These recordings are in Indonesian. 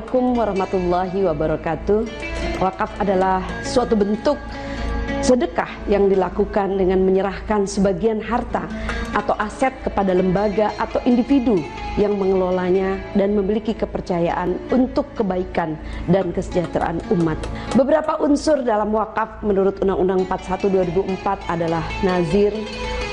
Assalamualaikum warahmatullahi wabarakatuh. Wakaf adalah suatu bentuk sedekah yang dilakukan dengan menyerahkan sebagian harta atau aset kepada lembaga atau individu yang mengelolanya dan memiliki kepercayaan untuk kebaikan dan kesejahteraan umat. Beberapa unsur dalam wakaf menurut Undang-Undang 41 2004 adalah nazir,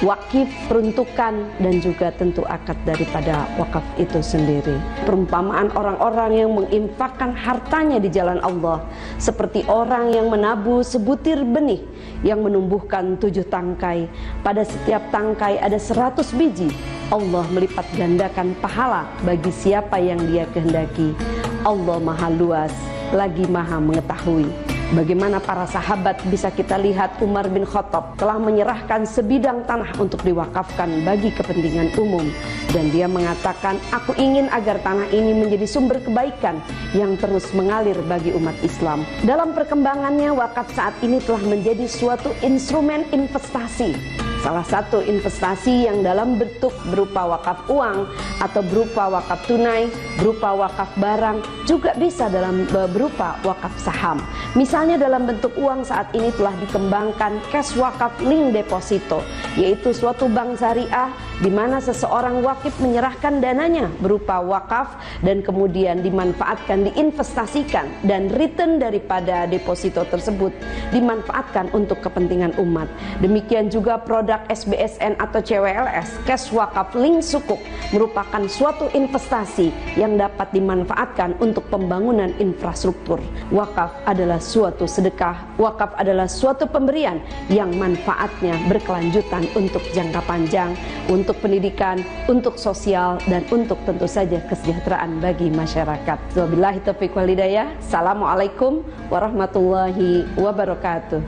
wakif, peruntukan, dan juga tentu akad daripada wakaf itu sendiri. Perumpamaan orang-orang yang menginfakkan hartanya di jalan Allah seperti orang yang menabuh sebutir benih yang menumbuhkan 7 tangkai. Pada setiap tangkai ada 100 biji. Allah melipat gandakan pahala bagi siapa yang Dia kehendaki. Allah Maha Luas lagi Maha Mengetahui. Bagaimana para sahabat bisa kita lihat Umar bin Khattab telah menyerahkan sebidang tanah untuk diwakafkan bagi kepentingan umum, dan dia mengatakan, aku ingin agar tanah ini menjadi sumber kebaikan yang terus mengalir bagi umat Islam. Dalam perkembangannya, wakaf saat ini telah menjadi suatu instrumen investasi. Salah satu investasi yang dalam bentuk berupa wakaf uang atau berupa wakaf tunai, berupa wakaf barang, juga bisa dalam berupa wakaf saham. Misalnya dalam bentuk uang saat ini telah dikembangkan cash wakaf link deposito, yaitu suatu bank syariah di mana seseorang wakif menyerahkan dananya berupa wakaf dan kemudian dimanfaatkan, diinvestasikan, dan return daripada deposito tersebut dimanfaatkan untuk kepentingan umat. Demikian juga produk SBSN atau CWLS, cash wakaf link sukuk, merupakan suatu investasi yang dapat dimanfaatkan untuk pembangunan infrastruktur. Wakaf adalah suatu sedekah, wakaf adalah suatu pemberian yang manfaatnya berkelanjutan untuk jangka panjang, untuk pendidikan, untuk sosial, dan untuk tentu saja kesejahteraan bagi masyarakat. Wabillahi taufiq wal hidayah. Assalamualaikum warahmatullahi wabarakatuh.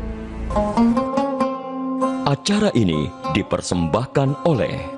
Acara ini dipersembahkan oleh